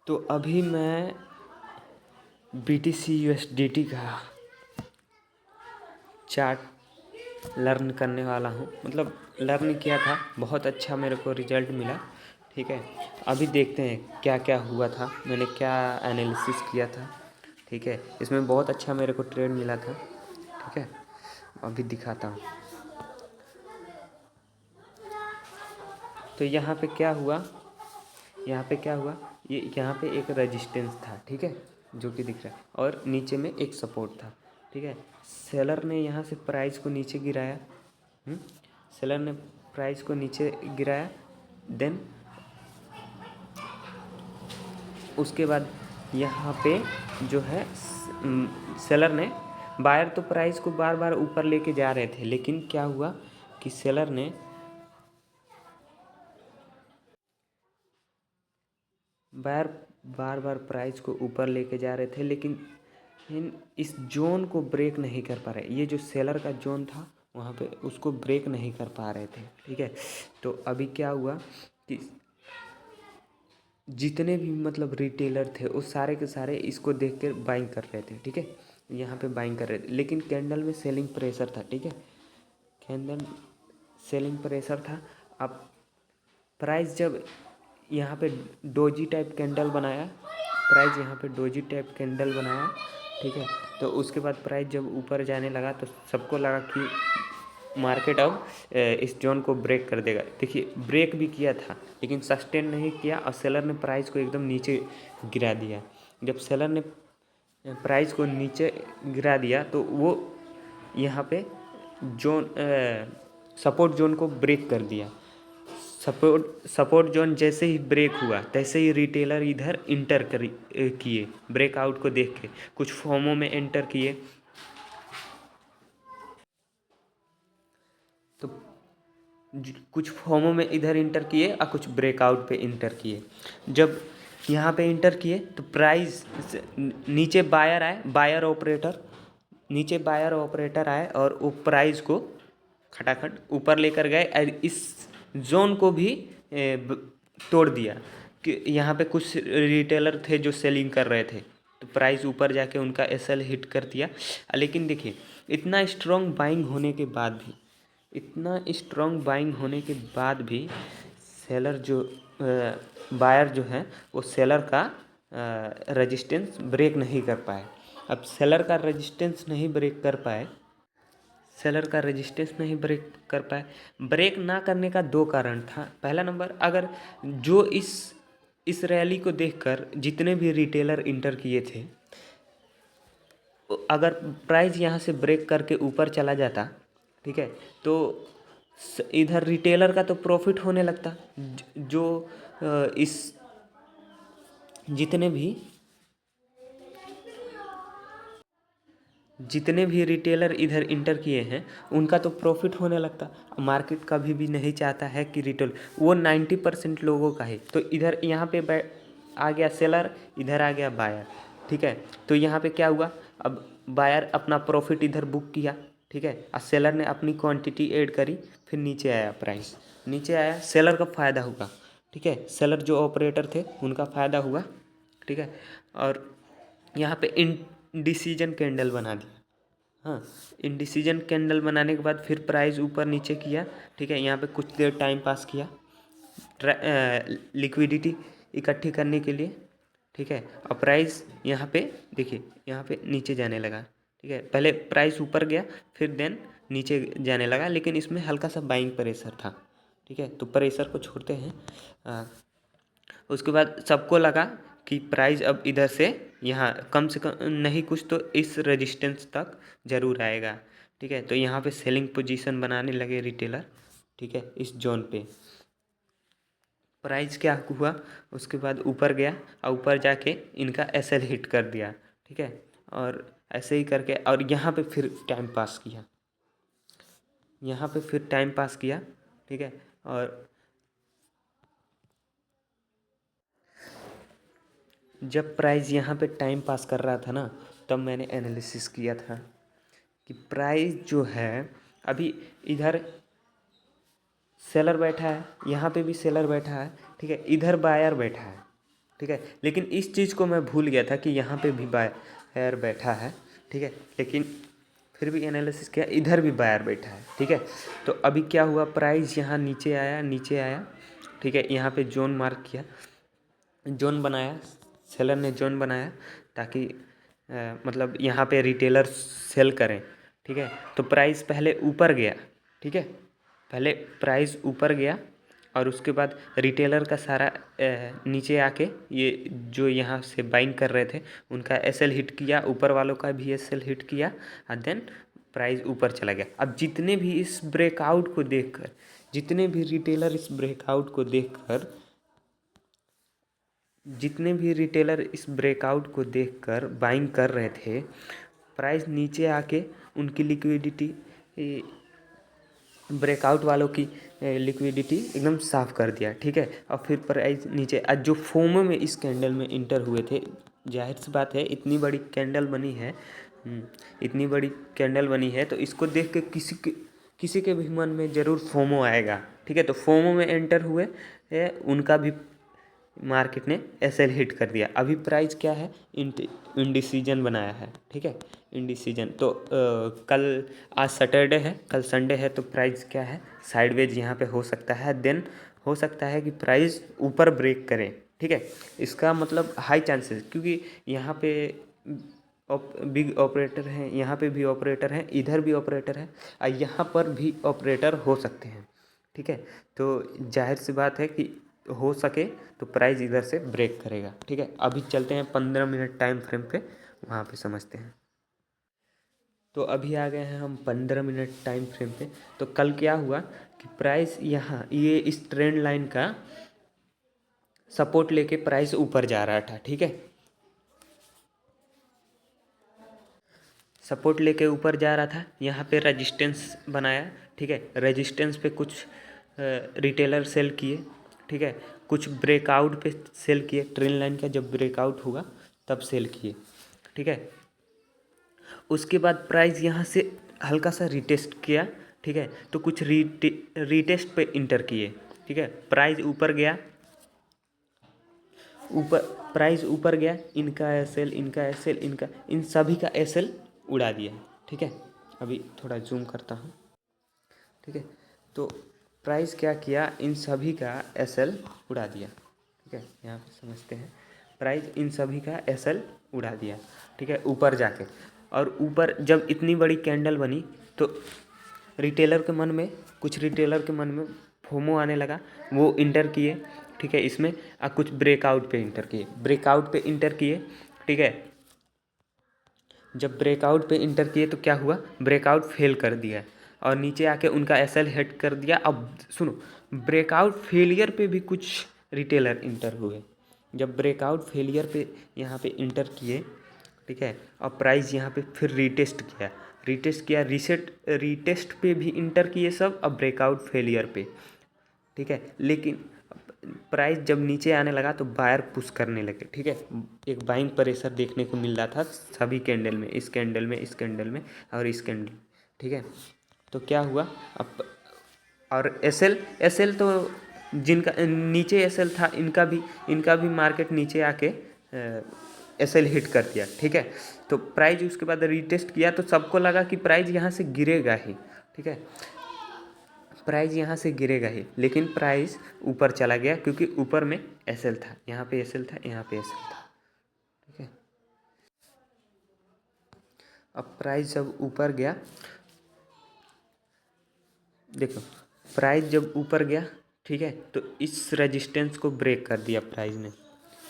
तो अभी मैं BTC USDT का चार्ट लर्न करने वाला हूँ। मतलब लर्न किया था, बहुत अच्छा मेरे को रिजल्ट मिला। ठीक है, अभी देखते हैं क्या क्या हुआ था, मैंने क्या एनालिसिस किया था। ठीक है, इसमें बहुत अच्छा मेरे को ट्रेड मिला था। ठीक है, अभी दिखाता हूँ। तो यहाँ पे क्या हुआ, ये यहाँ पे एक रेजिस्टेंस था। ठीक है, जो कि दिख रहा है, और नीचे में एक सपोर्ट था। ठीक है, सेलर ने यहाँ से प्राइस को नीचे गिराया। सेलर ने प्राइस को नीचे गिराया, देन उसके बाद यहाँ पे जो है सेलर ने, बायर तो प्राइस को बार बार ऊपर लेके जा रहे थे, लेकिन क्या हुआ कि सेलर ने बार बार प्राइस को ऊपर लेके जा रहे थे, लेकिन इस जोन को ब्रेक नहीं कर पा रहे। ये जो सेलर का जोन था वहाँ पे उसको ब्रेक नहीं कर पा रहे थे। ठीक है, तो अभी क्या हुआ कि जितने भी मतलब रिटेलर थे वो सारे के सारे इसको देख कर बाइंग कर रहे थे। ठीक है, यहाँ पे बाइंग कर रहे थे, लेकिन कैंडल में सेलिंग प्रेशर था। ठीक है, कैंडल सेलिंग प्रेशर था। अब प्राइस जब यहाँ पे डोजी टाइप कैंडल बनाया, ठीक है, तो उसके बाद प्राइस जब ऊपर जाने लगा तो सबको लगा कि मार्केट अब इस जोन को ब्रेक कर देगा। देखिए, ब्रेक भी किया था लेकिन सस्टेन नहीं किया, और सेलर ने प्राइस को एकदम नीचे गिरा दिया। जब सेलर ने प्राइस को नीचे गिरा दिया तो वो यहाँ पे जोन सपोर्ट जोन को ब्रेक कर दिया। सपोर्ट जोन जैसे ही ब्रेक हुआ तैसे ही रिटेलर इधर इंटर किए, ब्रेकआउट को देख के कुछ फॉर्मों में एंटर किए। तो कुछ फॉर्मों में इधर इंटर किए और कुछ ब्रेकआउट पे इंटर किए। जब यहाँ पे इंटर किए तो प्राइस नीचे बायर ऑपरेटर आए और वो प्राइस को खटाखट ऊपर लेकर गए, और इस जोन को भी तोड़ दिया। कि यहाँ पे कुछ रिटेलर थे जो सेलिंग कर रहे थे, तो प्राइस ऊपर जाके उनका एसएल हिट कर दिया। लेकिन देखिए, इतना स्ट्रॉन्ग बाइंग होने के बाद भी सेलर जो बायर जो है वो सेलर का रेजिस्टेंस ब्रेक नहीं कर पाए। अब सेलर का रेजिस्टेंस नहीं ब्रेक कर पाए। ब्रेक ना करने का दो कारण था। पहला नंबर, अगर जो इस रैली को देखकर जितने भी रिटेलर इंटर किए थे, अगर प्राइस यहाँ से ब्रेक करके ऊपर चला जाता, ठीक है, तो इधर रिटेलर का तो प्रॉफिट होने लगता। जो इस जितने भी रिटेलर इधर इंटर किए हैं उनका तो प्रॉफिट होने लगता। मार्केट कभी भी नहीं चाहता है कि रिटेल, वो 90% लोगों का है। तो इधर यहाँ पे आ गया सेलर, इधर आ गया बायर। ठीक है, तो यहाँ पे क्या हुआ, अब बायर अपना प्रॉफिट इधर बुक किया। ठीक है, और सेलर ने अपनी क्वांटिटी ऐड करी, फिर नीचे आया, प्राइस नीचे आया, सेलर का फ़ायदा हुआ। ठीक है, सेलर जो ऑपरेटर थे उनका फ़ायदा हुआ। ठीक है, और यहाँ पे इनडिसीजन कैंडल बना दिया। हाँ, इनडिसीजन कैंडल बनाने के बाद फिर प्राइस ऊपर नीचे किया। ठीक है, यहाँ पे कुछ देर टाइम पास किया लिक्विडिटी इकट्ठी करने के लिए। ठीक है, और प्राइस यहाँ पे देखिए, यहाँ पे नीचे जाने लगा। ठीक है, पहले प्राइस ऊपर गया, फिर देन नीचे जाने लगा, लेकिन इसमें हल्का सा बाइंग प्रेशर था। ठीक है, तो प्रेशर को छोड़ते हैं। उसके बाद सबको लगा कि प्राइस अब इधर से यहाँ कम से कम नहीं, कुछ तो इस रेजिस्टेंस तक ज़रूर आएगा। ठीक है, तो यहाँ पे सेलिंग पोजीशन बनाने लगे रिटेलर। ठीक है, इस जोन पे प्राइस क्या हुआ, उसके बाद ऊपर गया और ऊपर जाके इनका एसएल हिट कर दिया। ठीक है, और ऐसे ही करके, और यहाँ पे फिर टाइम पास किया। ठीक है, और जब प्राइस यहाँ पे टाइम पास कर रहा था ना, तब मैंने एनालिसिस किया था कि प्राइस जो है अभी इधर सेलर बैठा है, यहाँ पे भी सेलर बैठा है। ठीक है, इधर बायर बैठा है। ठीक है। लेकिन इस चीज़ को मैं भूल गया था कि यहाँ पे भी बायर बैठा है, ठीक है। लेकिन फिर भी एनालिसिस किया, इधर भी बायर बैठा है, ठीक है। तो अभी क्या हुआ, प्राइस यहाँ नीचे आया, ठीक है। यहाँ पे जोन मार्क किया, जोन बनाया, सेलर ने जोन बनाया ताकि मतलब यहाँ पे रिटेलर सेल करें, ठीक है। तो प्राइस पहले ऊपर गया, ठीक है, पहले प्राइस ऊपर गया और उसके बाद रिटेलर का सारा नीचे आके ये जो यहाँ से बाइंग कर रहे थे उनका एसएल हिट किया, ऊपर वालों का भी एसएल हिट किया और देन प्राइस ऊपर चला गया। अब जितने भी इस ब्रेकआउट को देखकर, जितने भी रिटेलर इस ब्रेकआउट को देखकर जितने भी रिटेलर इस ब्रेकआउट को देखकर बाइंग कर रहे थे, प्राइस नीचे आके उनकी लिक्विडिटी, ब्रेकआउट वालों की लिक्विडिटी एकदम साफ़ कर दिया, ठीक है। और फिर प्राइस नीचे, आज जो फोमो में इस कैंडल में इंटर हुए थे, जाहिर सी बात है इतनी बड़ी कैंडल बनी है, इतनी बड़ी कैंडल बनी है तो इसको देख के किसी के भी मन में ज़रूर फोमो आएगा, ठीक है। तो फोमो में एंटर हुए उनका भी मार्केट ने एसएल हिट कर दिया। अभी प्राइस क्या है, इंडिसीजन बनाया है, ठीक है, इंडिसीजन। तो कल, आज सैटरडे है, कल संडे है, तो प्राइस क्या है, साइडवेज यहाँ पे हो सकता है, देन हो सकता है कि प्राइस ऊपर ब्रेक करें, ठीक है। इसका मतलब हाई चांसेस, क्योंकि यहाँ पे बिग ऑपरेटर हैं, यहाँ पे भी ऑपरेटर हैं, इधर भी ऑपरेटर है और यहाँ पर भी ऑपरेटर हो सकते हैं, ठीक है। तो जाहिर सी बात है कि हो सके तो प्राइस इधर से ब्रेक करेगा, ठीक है। अभी चलते हैं 15 मिनट टाइम फ्रेम पे, वहाँ पे समझते हैं। तो अभी आ गए हैं हम 15 मिनट टाइम फ्रेम पे। तो कल क्या हुआ कि प्राइस यहाँ ये इस ट्रेंड लाइन का सपोर्ट लेके प्राइस ऊपर जा रहा था, ठीक है, सपोर्ट लेके ऊपर जा रहा था। यहाँ पे रेजिस्टेंस बनाया, ठीक है, रेजिस्टेंस पे कुछ रिटेलर सेल किए, ठीक है, कुछ ब्रेकआउट पे सेल किए, ट्रेंड लाइन का जब ब्रेकआउट हुआ तब सेल किए, ठीक है। उसके बाद प्राइस यहाँ से हल्का सा रिटेस्ट किया, ठीक है, तो कुछ रिटेस्ट पे इंटर किए, ठीक है। प्राइस ऊपर गया, प्राइस ऊपर गया, इनका एसएल, इनका एसएल, इनका, इन सभी का एसएल उड़ा दिया, ठीक है। अभी थोड़ा जूम करता हूँ, ठीक है। तो प्राइस क्या किया, इन सभी का एसएल उड़ा दिया, ठीक है। यहाँ पे समझते हैं, प्राइस इन सभी का एसएल उड़ा दिया, ठीक है, ऊपर जाके। और ऊपर जब इतनी बड़ी कैंडल बनी तो रिटेलर के मन में, कुछ रिटेलर के मन में फोमो आने लगा, वो इंटर किए, ठीक है, इसमें कुछ ब्रेकआउट पे इंटर किए, ब्रेकआउट पे इंटर किए, ठीक है। जब ब्रेकआउट पे इंटर किए तो क्या हुआ, ब्रेकआउट फेल कर दिया और नीचे आके उनका एसएल हिट कर दिया। अब सुनो, ब्रेकआउट फेलियर पे भी कुछ रिटेलर इंटर हुए। जब ब्रेकआउट फेलियर पे यहाँ पे इंटर किए, ठीक है, और प्राइस यहाँ पे फिर रिटेस्ट किया, रिटेस्ट पे भी इंटर किए सब, अब ब्रेकआउट फेलियर पे, ठीक है। लेकिन प्राइस जब नीचे आने लगा तो बायर पुश करने लगे, ठीक है। एक बाइंग प्रेशर देखने को मिल रहा था सभी कैंडल में, इस कैंडल में, इस कैंडल में और इस कैंडल, ठीक है। तो क्या हुआ अब, और एसएल तो जिनका नीचे एसएल था, इनका भी मार्केट नीचे आके एसएल हिट कर दिया, ठीक है। तो प्राइस उसके बाद रिटेस्ट किया तो सबको लगा कि प्राइस यहाँ से गिरेगा ही, ठीक है, प्राइस यहाँ से गिरेगा ही, लेकिन प्राइस ऊपर चला गया क्योंकि ऊपर में एसएल था, यहाँ पे एसएल था, यहाँ पे एसएल था, ठीक है। अब प्राइस जब ऊपर गया, देखो प्राइस जब ऊपर गया, ठीक है, तो इस रेजिस्टेंस को ब्रेक कर दिया प्राइस ने।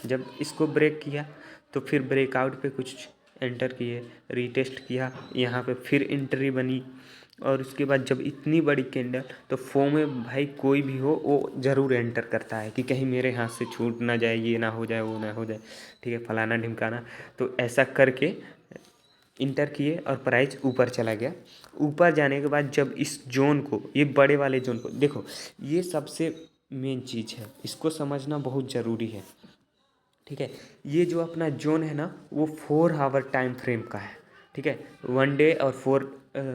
जब इसको ब्रेक किया तो फिर ब्रेकआउट पे कुछ एंटर किए, रीटेस्ट किया, यहाँ पे फिर एंट्री बनी। और उसके बाद जब इतनी बड़ी कैंडल, तो फोम में भाई कोई भी हो वो ज़रूर एंटर करता है कि कहीं मेरे हाथ से छूट ना जाए, ये ना हो जाए, वो ना हो जाए, ठीक है, फलाना ढिमकाना। तो ऐसा करके इंटर किए और प्राइस ऊपर चला गया। ऊपर जाने के बाद जब इस जोन को, ये बड़े वाले जोन को देखो, ये सबसे मेन चीज़ है, इसको समझना बहुत ज़रूरी है, ठीक है। ये जो अपना जोन है ना, वो 4 आवर टाइम फ्रेम का है, ठीक है, 1 डे और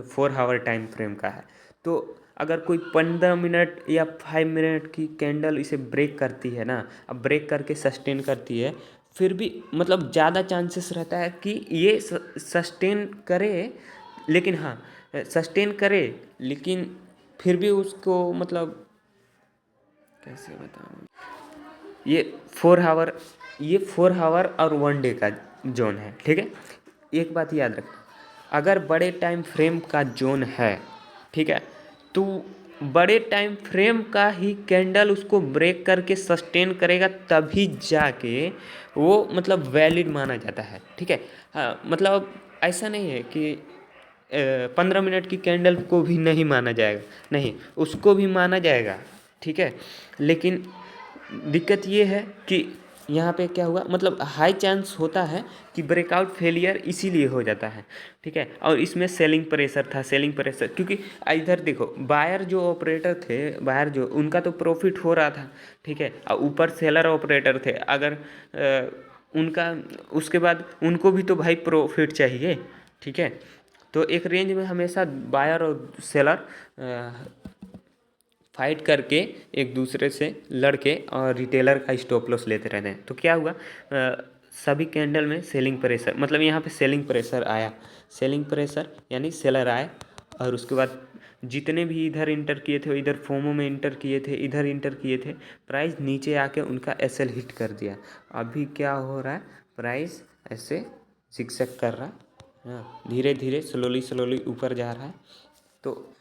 4 आवर टाइम फ्रेम का है। तो अगर कोई 15 मिनट या 5 मिनट की कैंडल इसे ब्रेक करती है ना, अब ब्रेक करके सस्टेन करती है, फिर भी मतलब ज़्यादा चांसेस रहता है कि ये सस्टेन करे, लेकिन हाँ सस्टेन करे, लेकिन फिर भी उसको मतलब कैसे बताऊँ, ये 4 आवर और 1 डे का जोन है, ठीक है। एक बात याद रखना, अगर बड़े टाइम फ्रेम का जोन है, ठीक है, तो बड़े टाइम फ्रेम का ही कैंडल उसको ब्रेक करके सस्टेन करेगा, तभी जाके वो मतलब वैलिड माना जाता है, ठीक है। हाँ मतलब ऐसा नहीं है कि 15 मिनट की कैंडल को भी नहीं माना जाएगा, नहीं, उसको भी माना जाएगा, ठीक है। लेकिन दिक्कत ये है कि यहाँ पे क्या हुआ, मतलब हाई चांस होता है कि ब्रेकआउट फेलियर इसीलिए हो जाता है, ठीक है। और इसमें सेलिंग प्रेशर था, सेलिंग प्रेशर, क्योंकि इधर देखो बायर जो ऑपरेटर थे, बायर जो उनका तो प्रॉफिट हो रहा था, ठीक है, और ऊपर सेलर ऑपरेटर थे, अगर उनका उसके बाद उनको भी तो भाई प्रॉफिट चाहिए, ठीक है। तो एक रेंज में हमेशा बायर और सेलर फाइट करके एक दूसरे से लड़के और रिटेलर का स्टॉप लॉस लेते रहते हैं। तो क्या हुआ, सभी कैंडल में सेलिंग प्रेशर, मतलब यहाँ पे सेलिंग प्रेशर आया, सेलिंग प्रेशर यानी सेलर आए, और उसके बाद जितने भी इधर इंटर किए थे, इधर फोमो में इंटर किए थे, इधर इंटर किए थे, प्राइस नीचे आके उनका एसएल हिट कर दिया। अभी क्या हो रहा है, प्राइस ऐसे जिगजैग कर रहा है, हाँ, धीरे धीरे स्लोली ऊपर जा रहा है। तो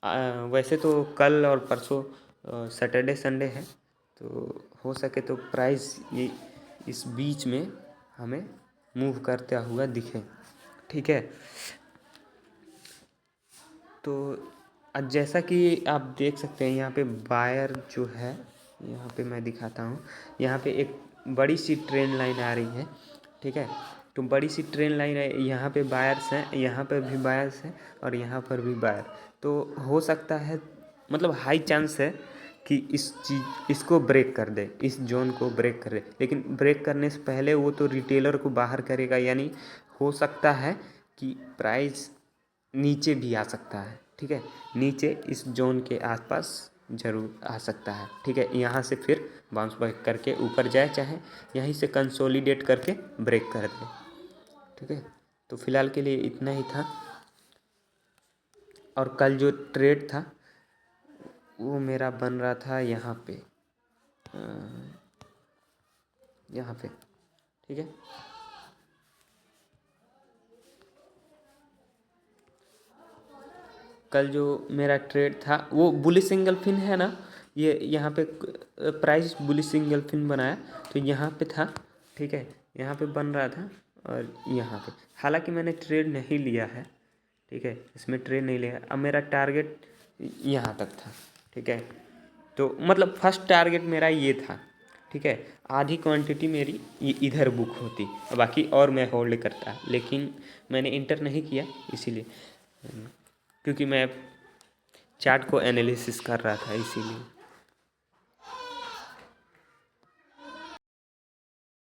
वैसे तो कल और परसों सैटरडे संडे है, तो हो सके तो प्राइस ये इस बीच में हमें मूव करता हुआ दिखे, ठीक है। तो आज जैसा कि आप देख सकते हैं यहाँ पे बायर जो है, यहाँ पे मैं दिखाता हूँ, यहाँ पे एक बड़ी सी ट्रेन लाइन आ रही है, ठीक है। तो बड़ी सी ट्रेन लाइन है, यहाँ पे बायर्स हैं, यहाँ पर भी बायर्स हैं, और यहाँ पर भी बायर। तो हो सकता है, मतलब हाई चांस है कि इसको ब्रेक कर दे, इस जोन को ब्रेक कर दे, लेकिन ब्रेक करने से पहले वो तो रिटेलर को बाहर करेगा, यानी हो सकता है कि प्राइस नीचे भी आ सकता है, ठीक है, नीचे इस जोन के आसपास ज़रूर आ सकता है, ठीक है। यहाँ से फिर बाउंस बैक करके ऊपर जाए, चाहे यहीं से कंसोलिडेट करके ब्रेक कर दे, ठीक है। तो फिलहाल के लिए इतना ही था। और कल जो ट्रेड था वो मेरा बन रहा था यहाँ पे, यहाँ पे, ठीक है। कल जो मेरा ट्रेड था वो बुलिश सिंगल फिन है ना, ये यहाँ पे प्राइस बुलिश सिंगल फिन बनाया, तो यहाँ पे था, ठीक है, यहाँ पे बन रहा था, और यहाँ पे हालांकि मैंने ट्रेड नहीं लिया है, ठीक है, इसमें ट्रेड नहीं लिया। अब मेरा टारगेट यहाँ तक था, ठीक है। तो मतलब फर्स्ट टारगेट मेरा ये था, ठीक है, आधी क्वांटिटी मेरी इधर बुक होती, बाकी और मैं होल्ड करता, लेकिन मैंने इंटर नहीं किया इसीलिए, क्योंकि मैं चार्ट को एनालिसिस कर रहा था इसीलिए।